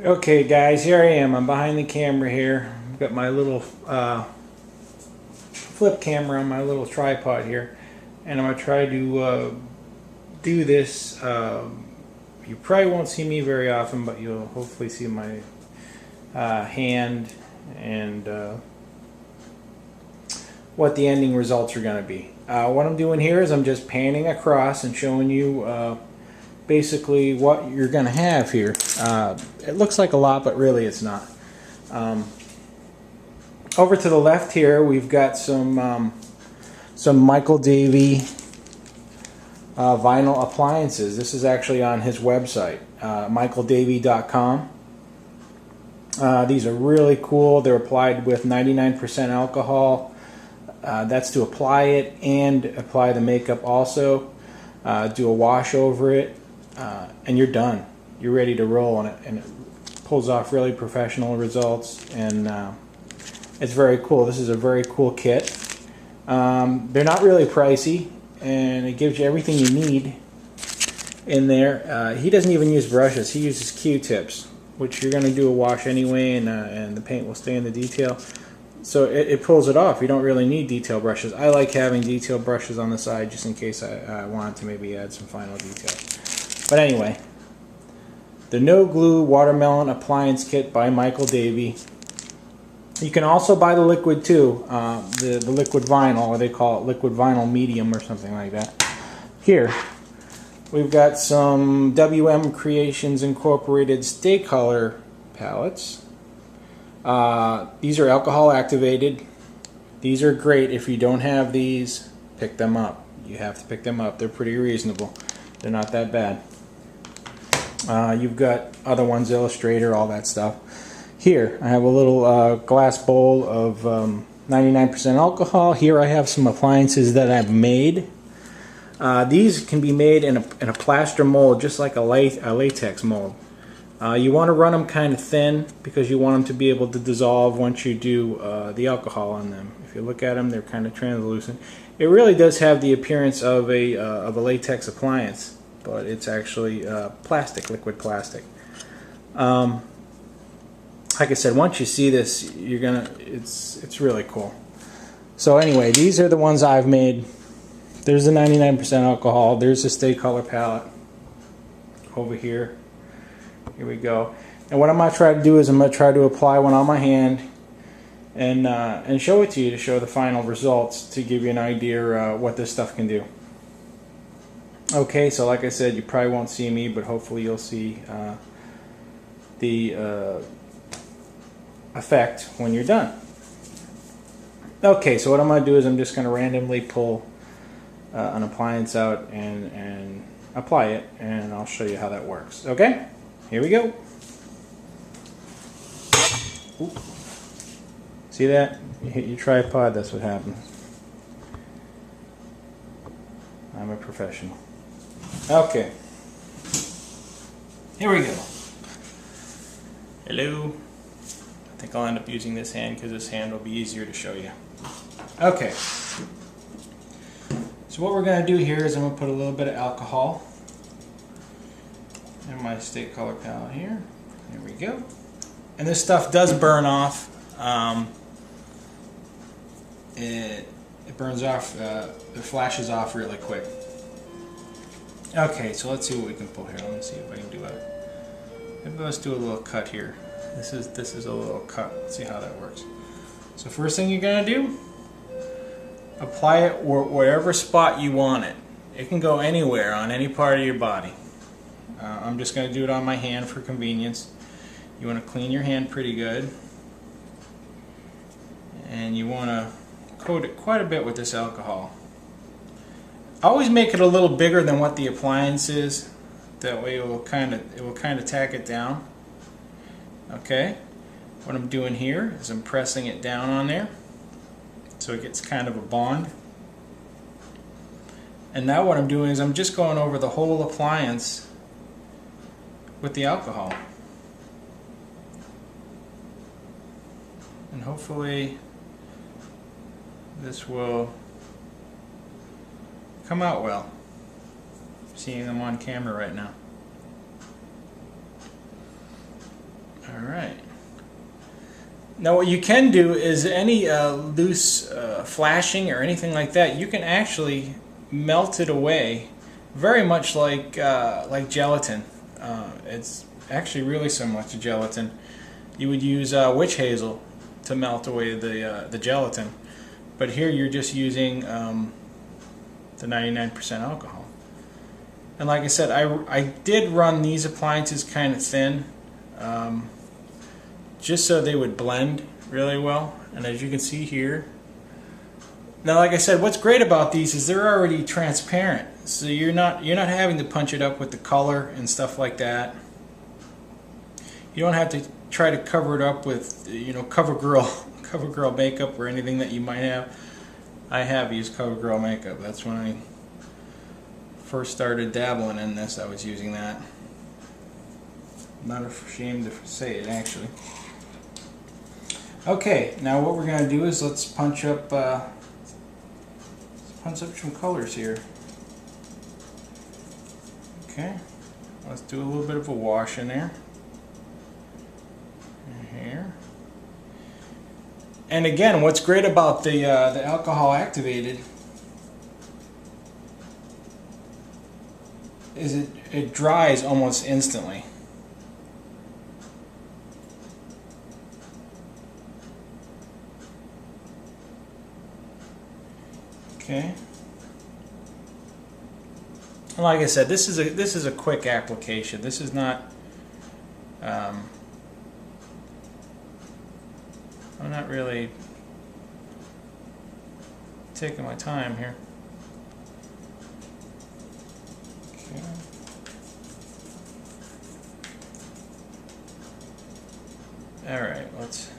Okay guys, here I am. I'm behind the camera here. I've got my little flip camera on my little tripod here, and I'm going to try to do this. You probably won't see me very often, but you'll hopefully see my hand and what the ending results are going to be. What I'm doing here is I'm just panning across and showing you basically what you're going to have here. It looks like a lot, but really it's not. Over to the left here, we've got some Michael Davy vinyl appliances. This is actually on his website, michaeldavy.com. These are really cool. They're applied with 99% alcohol. That's to apply it and apply the makeup also. Do a wash over it, and you're done. You're ready to roll on it, and it pulls off really professional results, and it's very cool. This is a very cool kit. They're not really pricey, and it gives you everything you need in there. He doesn't even use brushes. He uses Q-tips, which you're going to do a wash anyway, and the paint will stay in the detail. So it pulls it off. You don't really need detail brushes. I like having detail brushes on the side just in case I want to maybe add some final detail. But anyway, the No Glue Watermelon Appliance Kit by Michael Davy. You can also buy the liquid too, the liquid vinyl, or they call it liquid vinyl medium or something like that. Here, we've got some WM Creations Incorporated Stay Color palettes. These are alcohol activated. These are great. If you don't have these, pick them up. You have to pick them up. They're pretty reasonable. They're not that bad. You've got other ones, Illustrator, all that stuff. Here, I have a little glass bowl of 99% alcohol. Here I have some appliances that I've made. These can be made in a plaster mold, just like a latex mold. You want to run them kind of thin because you want them to be able to dissolve once you do the alcohol on them. If you look at them, they're kind of translucent. It really does have the appearance of a latex appliance, but it's actually plastic, liquid plastic. Like I said, once you see this, it's really cool. So anyway, these are the ones I've made. There's the 99% alcohol. There's the Stay Color palette over here. Here we go. And what I'm going to try to do is I'm going to try to apply one on my hand and show it to you to show the final results to give you an idea what this stuff can do. Okay, so like I said, you probably won't see me, but hopefully you'll see the effect when you're done. Okay, so what I'm going to do is I'm just going to randomly pull an appliance out and apply it, and I'll show you how that works. Okay? Here we go. Ooh. See that? You hit your tripod, that's what happens. I'm a professional. Okay. Here we go. Hello. I think I'll end up using this hand because this hand will be easier to show you. Okay. So what we're going to do here is I'm going to put a little bit of alcohol in my Stay Color palette here. There we go. And this stuff does burn off. It burns off, it flashes off really quick. Okay, so let's see what we can pull here. Let me see if I can do maybe let's do a little cut here. This is a little cut. Let's see how that works. So first thing you're gonna do, apply it wherever spot you want it. It can go anywhere on any part of your body. I'm just going to do it on my hand for convenience. You want to clean your hand pretty good, and you want to coat it quite a bit with this alcohol. Always make it a little bigger than what the appliance is. That way it will kind of tack it down. Okay. What I'm doing here is I'm pressing it down on there so it gets kind of a bond. And now what I'm doing is I'm just going over the whole appliance with the alcohol. And hopefully this will come out well. I'm seeing them on camera right now. Alright. Now what you can do is any loose flashing or anything like that, you can actually melt it away, very much like gelatin. It's actually really similar to gelatin. You would use witch hazel to melt away the gelatin, but here you're just using the 99% alcohol. And like I said, I did run these appliances kind of thin, just so they would blend really well. And as you can see here, now like I said, what's great about these is they're already transparent, so you're not having to punch it up with the color and stuff like that. You don't have to try to cover it up with, you know, CoverGirl makeup or anything that you might have. I have used CoverGirl makeup. That's when I first started dabbling in this. I was using that. I'm not ashamed to say it, actually. Okay, now what we're going to do is let's punch up some colors here. Okay, let's do a little bit of a wash in there. Here. And again, what's great about the alcohol activated is it dries almost instantly. Okay. And like I said, this is a quick application. This is not. I'm not really taking my time here. Okay. Alright, let's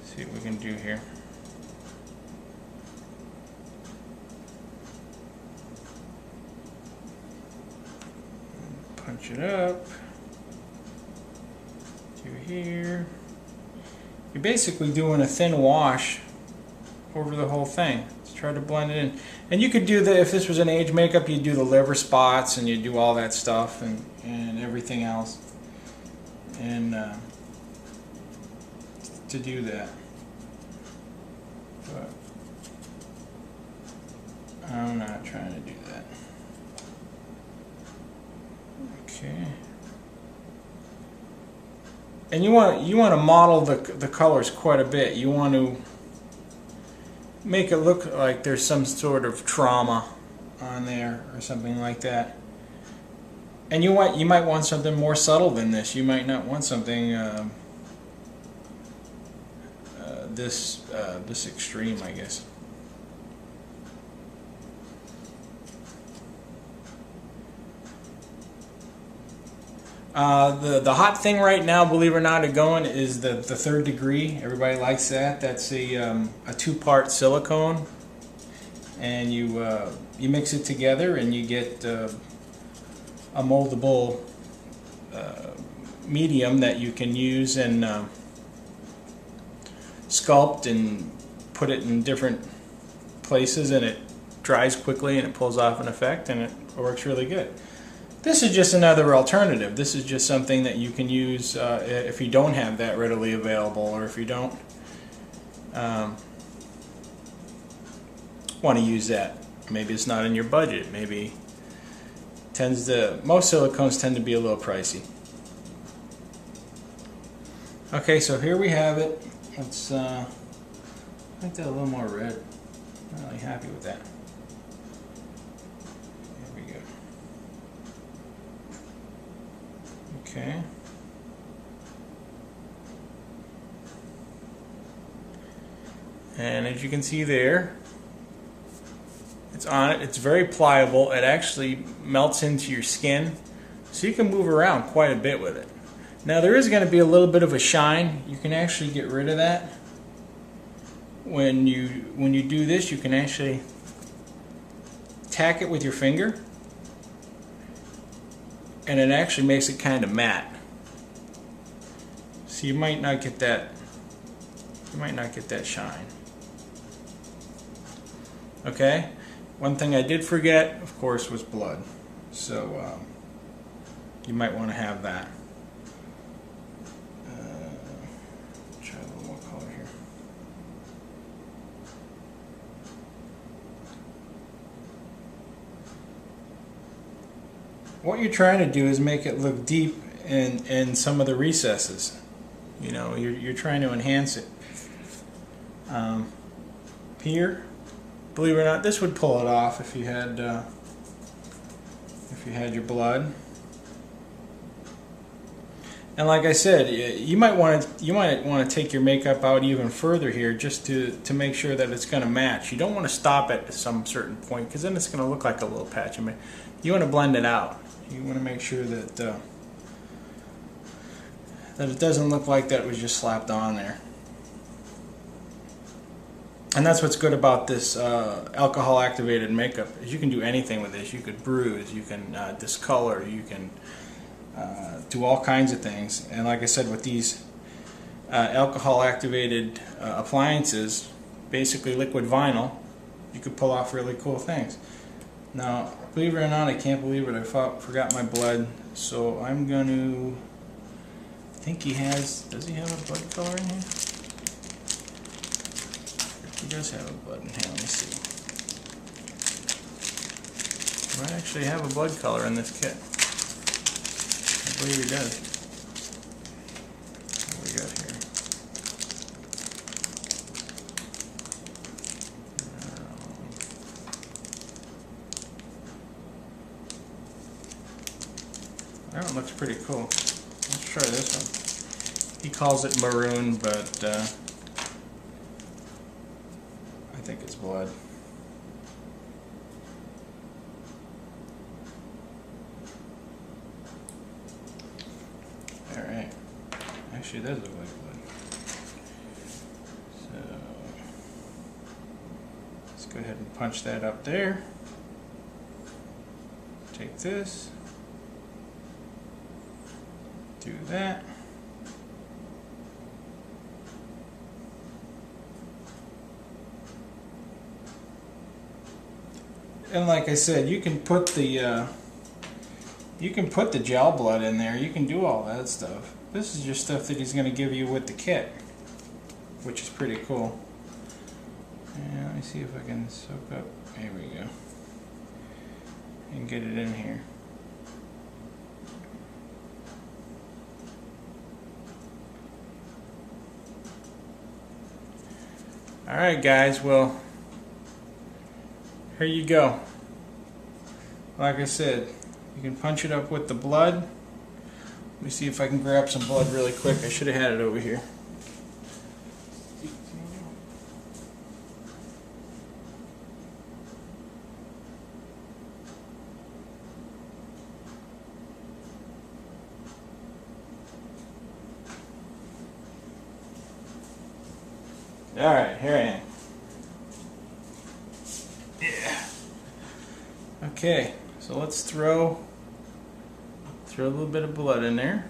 see what we can do here. Punch it up to here. You're basically doing a thin wash over the whole thing. Let's try to blend it in. And you could do if this was an age makeup, you'd do the liver spots and you'd do all that stuff and everything else. And to do that. But I'm not trying to do that. Okay. And you want to model the colors quite a bit. You want to make it look like there's some sort of trauma on there or something like that. And you might want something more subtle than this. You might not want something this extreme, I guess. The hot thing right now, believe it or not, going is the 3rd degree. Everybody likes that. That's a 2-part silicone, and you mix it together, and you get a moldable medium that you can use and sculpt and put it in different places, and it dries quickly and it pulls off an effect, and it works really good. This is just another alternative. This is just something that you can use if you don't have that readily available, or if you don't want to use that. Maybe it's not in your budget. Maybe most silicones tend to be a little pricey. Okay, so here we have it. Let's make that a little more red. I'm really happy with that. Okay. And as you can see there, it's on it. It's very pliable. It actually melts into your skin, so you can move around quite a bit with it. Now there is going to be a little bit of a shine. You can actually get rid of that. When you do this, you can actually tack it with your finger, and it actually makes it kind of matte. So you might not get that. You might not get that shine. Okay. One thing I did forget, of course, was blood. So you might want to have that. what you're trying to do is make it look deep in some of the recesses. You know, you're trying to enhance it. Here, believe it or not, this would pull it off if you had your blood. And like I said, you might want to take your makeup out even further here, just to make sure that it's going to match. You don't want to stop at some certain point, because then it's going to look like a little patch. You want to blend it out. You want to make sure that that it doesn't look like that was just slapped on there. And that's what's good about this alcohol activated makeup, is you can do anything with this. You could bruise, you can discolor, you can do all kinds of things. And like I said, with these alcohol activated appliances, basically liquid vinyl, you could pull off really cool things. Now, believe it or not, I can't believe it, I forgot my blood, so I'm going to, I think he has, does he have a blood color in here? He does have a blood in here, let me see. He might actually have a blood color in this kit. I believe he does. What do we got here? That one looks pretty cool. Let's try this one. He calls it maroon, but I think it's blood. Alright. Actually, it does look like blood. So, let's go ahead and punch that up there. Take this. Do that. And like I said, you can put the gel blood in there. You can do all that stuff. This is just stuff that he's going to give you with the kit, which is pretty cool. And let me see if I can soak up. Here we go. And get it in here. Alright guys, well, here you go. Like I said, you can punch it up with the blood. Let me see if I can grab some blood really quick. I should have had it over here. Alright, here I am. Yeah. Okay, so let's throw a little bit of blood in there.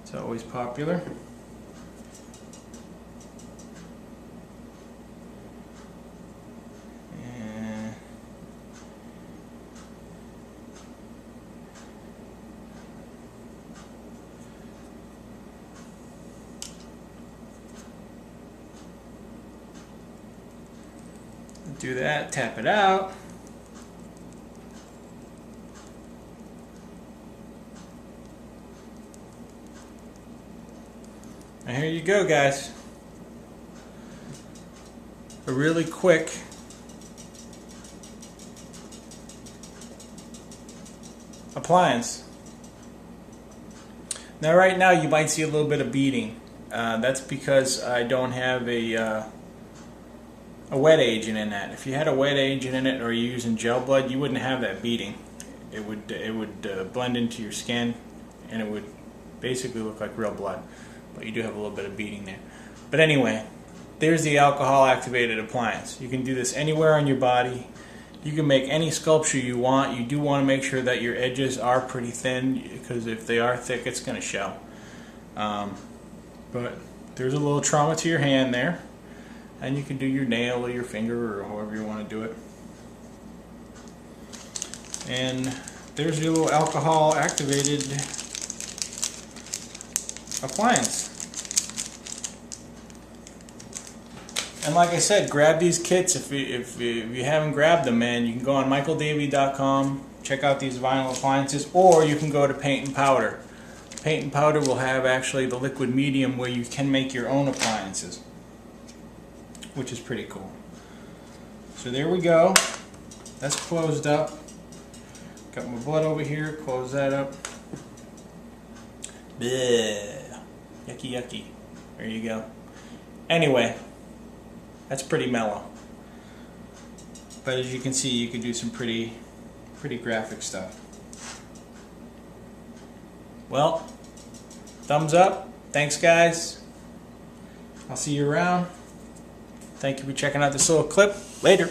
It's always popular. And do that, tap it out. And here you go, guys. A really quick appliance. Now right now you might see a little bit of beading. That's because I don't have a wet agent in that. If you had a wet agent in it, or you're using gel blood, you wouldn't have that beading. It would blend into your skin, and it would basically look like real blood. But you do have a little bit of beading there. But anyway, there's the alcohol activated appliance. You can do this anywhere on your body. You can make any sculpture you want. You do want to make sure that your edges are pretty thin, because if they are thick, it's going to show. But there's a little trauma to your hand there, and you can do your nail or your finger or however you want to do it. And there's your little alcohol activated appliance. And like I said, grab these kits if you haven't grabbed them, man. You can go on michaeldavy.com check out these vinyl appliances, or you can go to paint and powder. Paint and powder will have actually the liquid medium where you can make your own appliances, which is pretty cool. So there we go. That's closed up. Got my blood over here. Close that up. Bleh. Yucky, yucky. There you go. Anyway, that's pretty mellow. But as you can see, you can do some pretty graphic stuff. Well, thumbs up. Thanks, guys. I'll see you around. Thank you for checking out this little clip. Later.